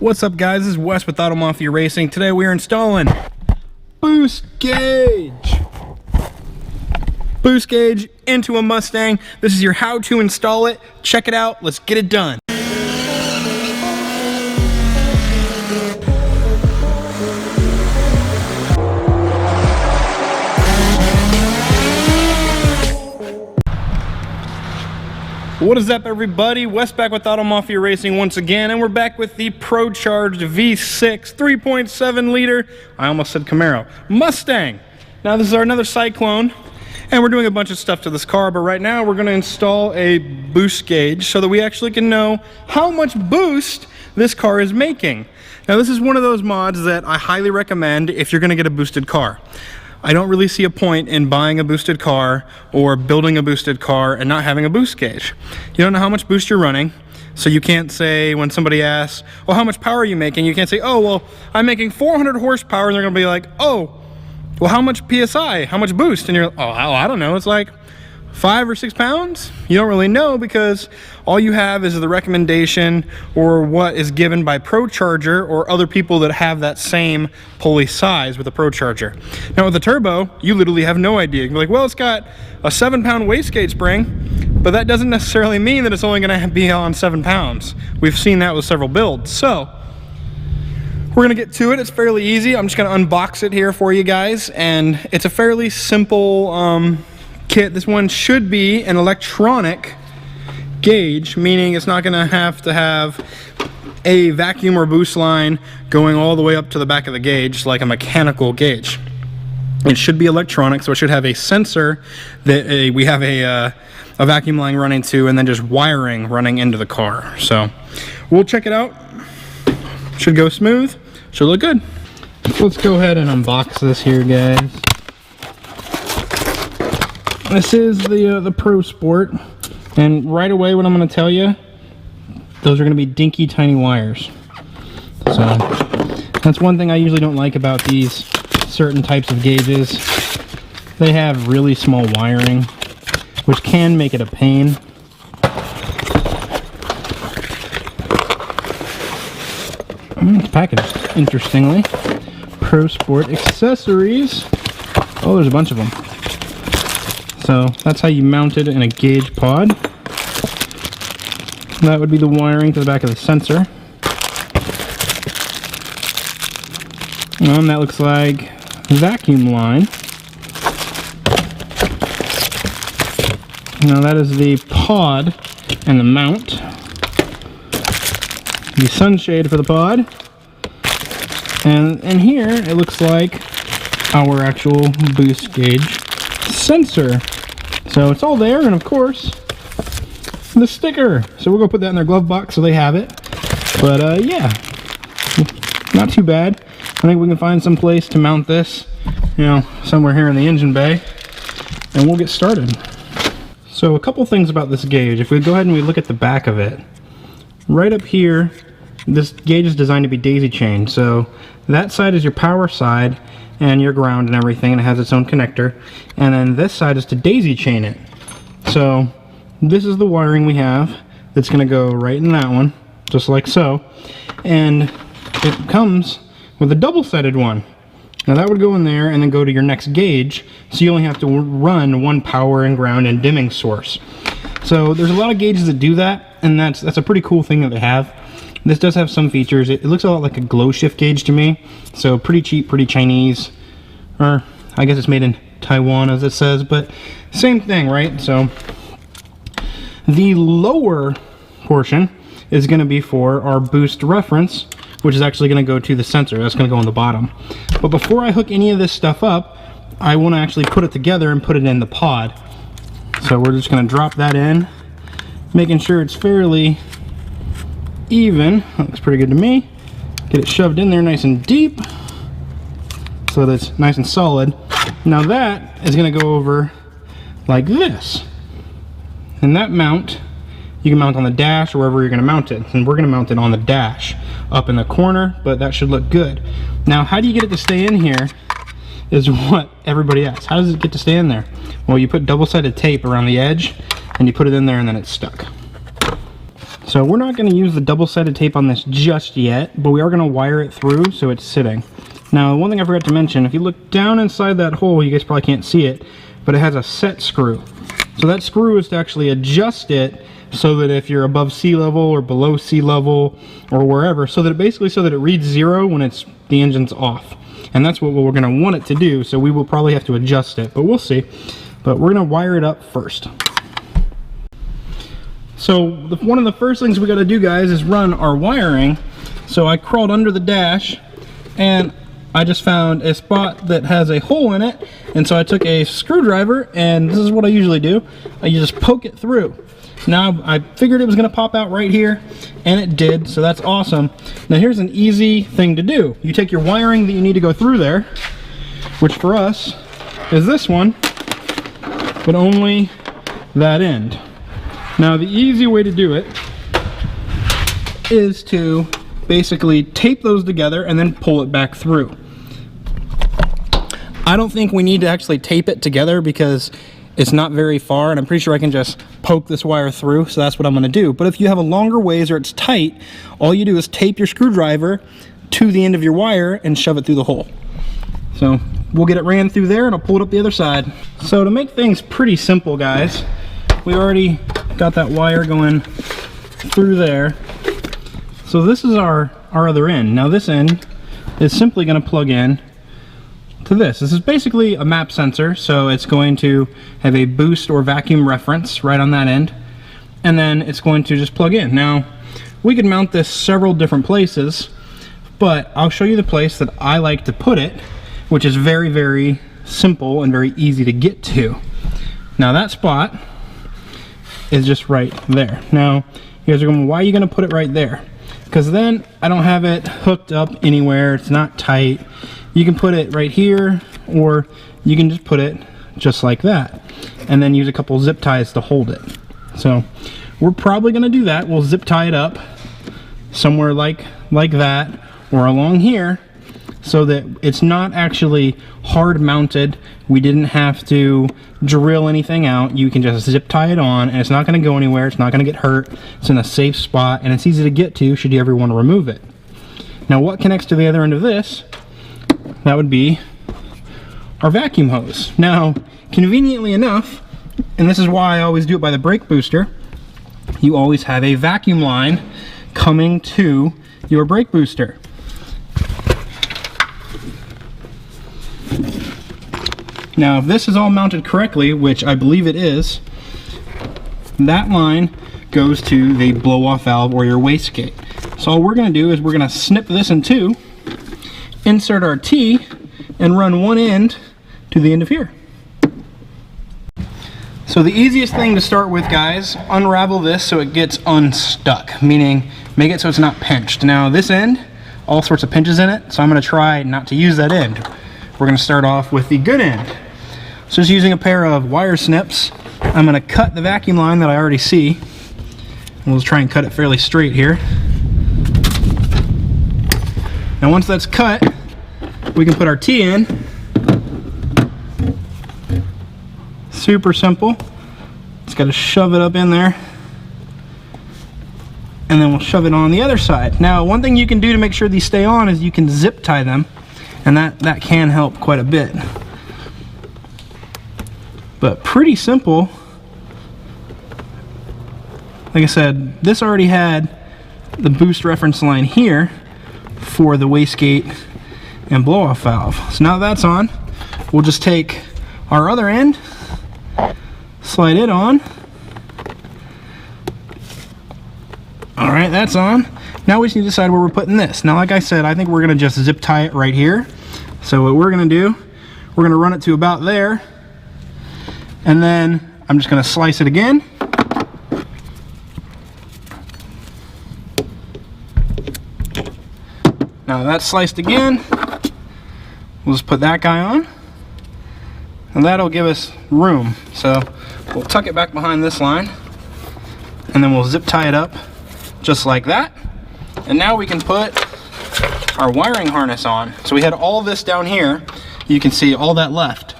What's up, guys? This is Wes with Auto Mafia Racing. Today we are installing boost gauge. Boost gauge into a Mustang. This is your how to install it. Check it out. Let's get it done. What is up, everybody? Wes back with Auto Mafia Racing once again, and we're back with the Pro-Charged V6 3.7 liter, I almost said Camaro, Mustang. Now this is another Cyclone, and we're doing a bunch of stuff to this car, but right now we're going to install a boost gauge so that we actually can know how much boost this car is making. Now this is one of those mods that I highly recommend if you're going to get a boosted car. I don't really see a point in buying a boosted car or building a boosted car and not having a boost gauge. You don't know how much boost you're running, so you can't say when somebody asks, well, how much power are you making? You can't say, oh, well, I'm making 400 horsepower, and they're gonna be like, oh, well, how much PSI? How much boost? And you're like, oh, I don't know, it's like 5 or 6 pounds? You don't really know because all you have is the recommendation or what is given by ProCharger or other people that have that same pulley size with a ProCharger. Now with the turbo, you literally have no idea. You're like, well, it's got a 7-pound wastegate spring, but that doesn't necessarily mean that it's only gonna be on 7 pounds. We've seen that with several builds. So we're gonna get to it. It's fairly easy. I'm just gonna unbox it here for you guys, and it's a fairly simple kit. This one should be an electronic gauge, meaning it's not going to have a vacuum or boost line going all the way up to the back of the gauge like a mechanical gauge. It should be electronic, so it should have a sensor that we have a vacuum line running to, and then just wiring running into the car. So we'll check it out. Should go smooth, should look good. Let's go ahead and unbox this here, guys. This is the ProSport, and right away what I'm going to tell you, those are going to be dinky tiny wires. So that's one thing I usually don't like about these certain types of gauges. They have really small wiring, which can make it a pain. It's packaged interestingly. ProSport accessories. Oh, there's a bunch of them. So that's how you mount it in a gauge pod. That would be the wiring to the back of the sensor. And that looks like vacuum line. Now that is the pod and the mount. The sunshade for the pod. And in here it looks like our actual boost gauge sensor. So it's all there, and of course the sticker. So we're gonna put that in their glove box so they have it. But yeah, not too bad. I think we can find some place to mount this, you know, somewhere here in the engine bay, and we'll get started. So a couple things about this gauge. If we go ahead and we look at the back of it, right up here, this gauge is designed to be daisy chained. So that side is your power side and your ground and everything, and it has its own connector, and then this side is to daisy chain it. So this is the wiring we have that's going to go right in that one, just like so, and it comes with a double-sided one. Now that would go in there and then go to your next gauge, so you only have to run one power and ground and dimming source. So there's a lot of gauges that do that, and that's a pretty cool thing that they have. This does have some features. It looks a lot like a glow shift gauge to me, so pretty cheap, pretty Chinese, or I guess it's made in Taiwan as it says, but same thing, right? So the lower portion is going to be for our boost reference, which is actually going to go to the sensor. That's going to go on the bottom. But before I hook any of this stuff up, I want to actually put it together and put it in the pod. So we're just going to drop that in, making sure it's fairly even. That looks pretty good to me. Get it shoved in there nice and deep so that it's nice and solid. Now that is going to go over like this, and that mount you can mount on the dash or wherever you're going to mount it, and we're going to mount it on the dash up in the corner, but that should look good. Now how do you get it to stay in here is what everybody asks. How does it get to stay in there? Well, you put double-sided tape around the edge and you put it in there and then it's stuck. So we're not going to use the double-sided tape on this just yet, but we are going to wire it through so it's sitting. Now, one thing I forgot to mention, if you look down inside that hole, you guys probably can't see it, but it has a set screw. So that screw is to actually adjust it so that if you're above sea level or below sea level or wherever, so that it reads 0 when the engine's off. And that's what we're going to want it to do, so we will probably have to adjust it, but we'll see. But we're going to wire it up first. So one of the first things we got to do, guys, is run our wiring. So I crawled under the dash and I just found a spot that has a hole in it, and so I took a screwdriver, and this is what I usually do. I just poke it through. Now I figured it was going to pop out right here, and it did, so that's awesome. Now here's an easy thing to do. You take your wiring that you need to go through there, which for us is this one, but only that end. Now the easy way to do it is to basically tape those together and then pull it back through. I don't think we need to actually tape it together because it's not very far, and I'm pretty sure I can just poke this wire through, so that's what I'm going to do. But if you have a longer ways or it's tight, all you do is tape your screwdriver to the end of your wire and shove it through the hole. So we'll get it ran through there and I'll pull it up the other side. So to make things pretty simple, guys, we already got that wire going through there. So this is our other end. Now this end is simply going to plug in to this. This is basically a map sensor, so it's going to have a boost or vacuum reference right on that end, and then it's going to just plug in. Now we could mount this several different places, but I'll show you the place that I like to put it, which is very, very simple and very easy to get to. Now that spot is just right there. Now you guys are going, why are you going to put it right there? Because then I don't have it hooked up anywhere, it's not tight. You can put it right here, or you can just put it just like that and then use a couple zip ties to hold it. So we're probably going to do that. We'll zip tie it up somewhere like that, or along here, so that it's not actually hard mounted. We didn't have to drill anything out. You can just zip tie it on, and it's not going to go anywhere. It's not going to get hurt. It's in a safe spot, and it's easy to get to should you ever want to remove it. Now what connects to the other end of this? That would be our vacuum hose. Now, conveniently enough, and this is why I always do it by the brake booster, you always have a vacuum line coming to your brake booster. Now, if this is all mounted correctly, which I believe it is, that line goes to the blow-off valve or your wastegate. So all we're going to do is we're going to snip this in two, insert our T, and run one end to the end of here. So the easiest thing to start with, guys, unravel this so it gets unstuck, meaning make it so it's not pinched. Now this end, all sorts of pinches in it, so I'm going to try not to use that end. We're going to start off with the good end. So just using a pair of wire snips, I'm going to cut the vacuum line that I already see. We'll try and cut it fairly straight here. Now once that's cut, we can put our T in. Super simple. Just got to shove it up in there, and then we'll shove it on the other side. Now one thing you can do to make sure these stay on is you can zip tie them, and that can help quite a bit. But pretty simple. Like I said, this already had the boost reference line here for the wastegate and blow-off valve. So now that's on, we'll just take our other end, slide it on. Alright, that's on. Now we just need to decide where we're putting this. Now like I said, I think we're going to just zip tie it right here. So what we're going to do, we're going to run it to about there, and then I'm just going to slice it again. Now that's sliced again. We'll just put that guy on, and that'll give us room. So we'll tuck it back behind this line, and then we'll zip tie it up just like that. And now we can put our wiring harness on. So we had all this down here. You can see all that left.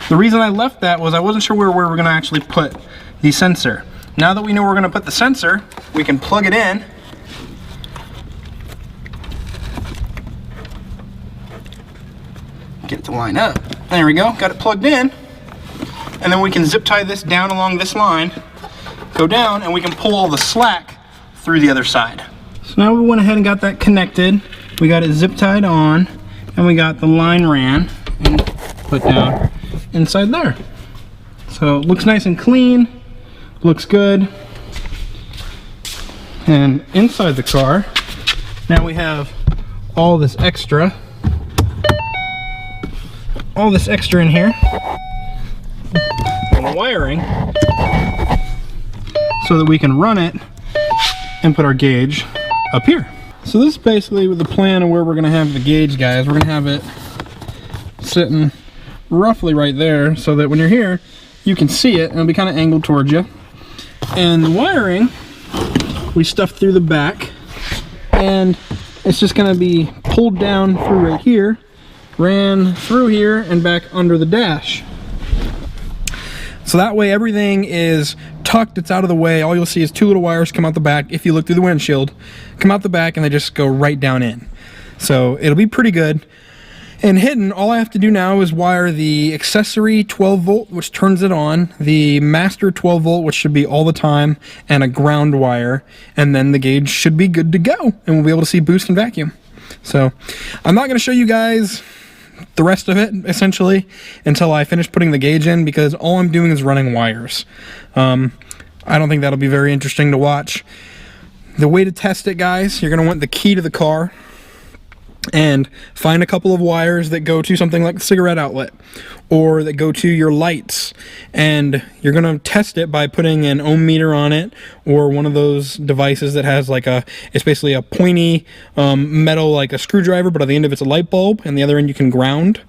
The reason I left that was I wasn't sure where we were going to actually put the sensor. Now that we know we're going to put the sensor, we can plug it in. Get it to line up. There we go, got it plugged in. And then we can zip tie this down along this line, go down, and we can pull all the slack through the other side. So now we went ahead and got that connected. We got it zip tied on, and we got the line ran and put down inside there. So it looks nice and clean, looks good. And inside the car, now we have all this extra in here. And wiring so that we can run it and put our gauge up here. So this is basically the plan of where we're going to have the gauge, guys. We're going to have it sitting roughly right there so that when you're here you can see it and it'll be kind of angled towards you. And the wiring we stuffed through the back, and it's just going to be pulled down through right here, ran through here and back under the dash. So that way everything is tucked, it's out of the way. All you'll see is two little wires come out the back. If you look through the windshield, come out the back and they just go right down in. So it'll be pretty good. And hidden, all I have to do now is wire the accessory 12 volt, which turns it on, the master 12 volt, which should be all the time, and a ground wire. And then the gauge should be good to go. And we'll be able to see boost and vacuum. So I'm not going to show you guys the rest of it essentially until I finish putting the gauge in, because all I'm doing is running wires. I don't think that'll be very interesting to watch. The way to test it, guys, you're going to want the key to the car and find a couple of wires that go to something like the cigarette outlet or that go to your lights, and you're going to test it by putting an ohm meter on it or one of those devices that has like it's basically a pointy metal like a screwdriver, but at the end of it's a light bulb and the other end you can ground.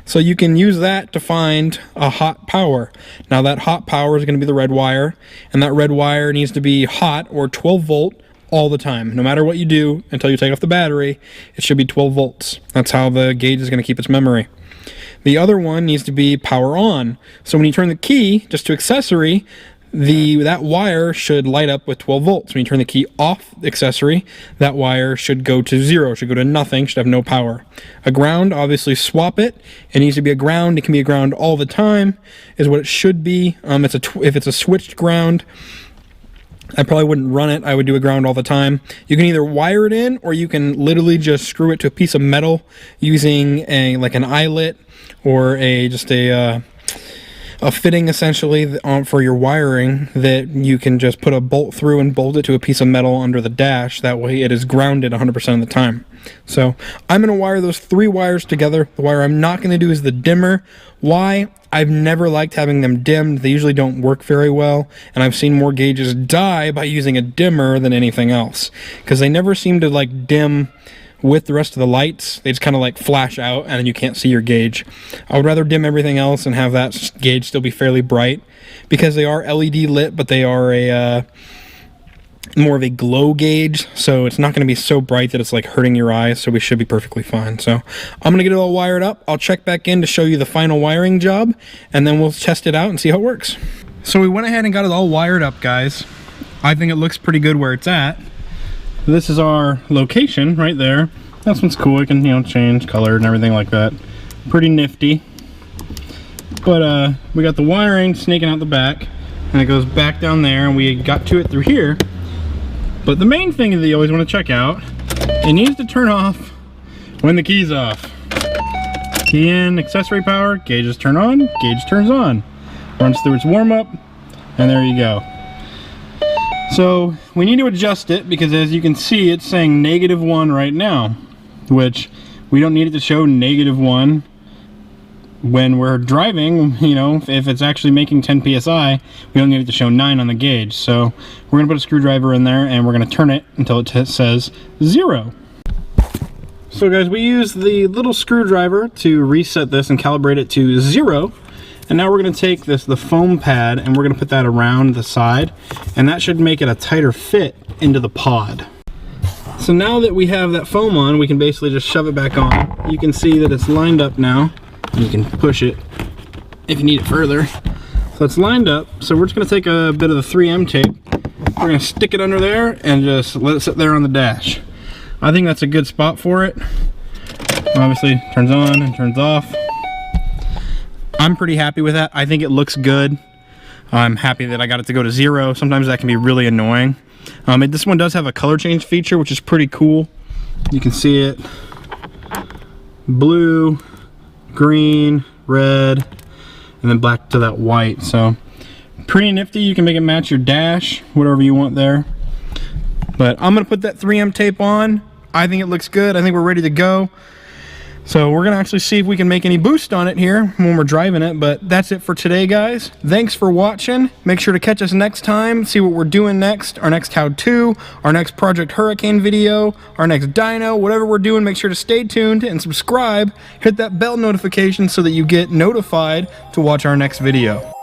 So you can use that to find a hot power. Now that hot power is going to be the red wire, and that red wire needs to be hot or 12 volt all the time. No matter what you do until you take off the battery, it should be 12 volts. That's how the gauge is going to keep its memory. The other one needs to be power on. So when you turn the key just to accessory, that wire should light up with 12 volts. When you turn the key off accessory, that wire should go to zero, should go to nothing, should have no power. A ground, obviously swap it. It needs to be a ground. It can be a ground all the time, is what it should be. If it's a switched ground, I probably wouldn't run it. I would do a ground all the time. You can either wire it in, or you can literally just screw it to a piece of metal using like an eyelet or just a fitting essentially for your wiring that you can just put a bolt through and bolt it to a piece of metal under the dash. That way it is grounded 100% of the time. So I'm going to wire those three wires together. The wire I'm not going to do is the dimmer. Why? I've never liked having them dimmed. They usually don't work very well, and I've seen more gauges die by using a dimmer than anything else, because they never seem to like dim with the rest of the lights. They just kind of like flash out and then you can't see your gauge. I would rather dim everything else and have that gauge still be fairly bright, because they are LED lit, but they are a more of a glow gauge, so it's not going to be so bright that it's like hurting your eyes, so we should be perfectly fine. So I'm going to get it all wired up. I'll check back in to show you the final wiring job, and then we'll test it out and see how it works. So we went ahead and got it all wired up, guys. I think it looks pretty good where it's at. This is our location right there. That's what's cool. We can, you know, change color and everything like that. Pretty nifty. But we got the wiring snaking out the back, and it goes back down there, and we got to it through here. But the main thing that you always want to check out, it needs to turn off when the key's off. Key in, accessory power, gauges turn on, gauge turns on. Runs through its warm-up, and there you go. So we need to adjust it, because as you can see, it's saying -1 right now, which we don't need it to show -1 when we're driving. You know, if it's actually making 10 psi, we don't need it to show 9 on the gauge. So we're gonna put a screwdriver in there, and we're gonna turn it until it says 0. So guys, we use the little screwdriver to reset this and calibrate it to 0. And now we're going to take the foam pad, and we're going to put that around the side, and that should make it a tighter fit into the pod. So now that we have that foam on, we can basically just shove it back on. You can see that it's lined up now, and you can push it if you need it further. So it's lined up. So we're just gonna take a bit of the 3M tape. We're gonna stick it under there and just let it sit there on the dash. I think that's a good spot for it. Obviously turns on and turns off. I'm pretty happy with that. I think it looks good. I'm happy that I got it to go to 0. Sometimes that can be really annoying. This one does have a color change feature, which is pretty cool. You can see it. Blue, green, red, and then black to that white. So pretty nifty. You can make it match your dash, whatever you want there. But I'm gonna put that 3M tape on. I think it looks good. I think we're ready to go. So we're gonna actually see if we can make any boost on it here when we're driving it, but that's it for today, guys. Thanks for watching. Make sure to catch us next time, see what we're doing next, our next how-to, our next Project Hurricane video, our next dyno, whatever we're doing. Make sure to stay tuned and subscribe. Hit that bell notification so that you get notified to watch our next video.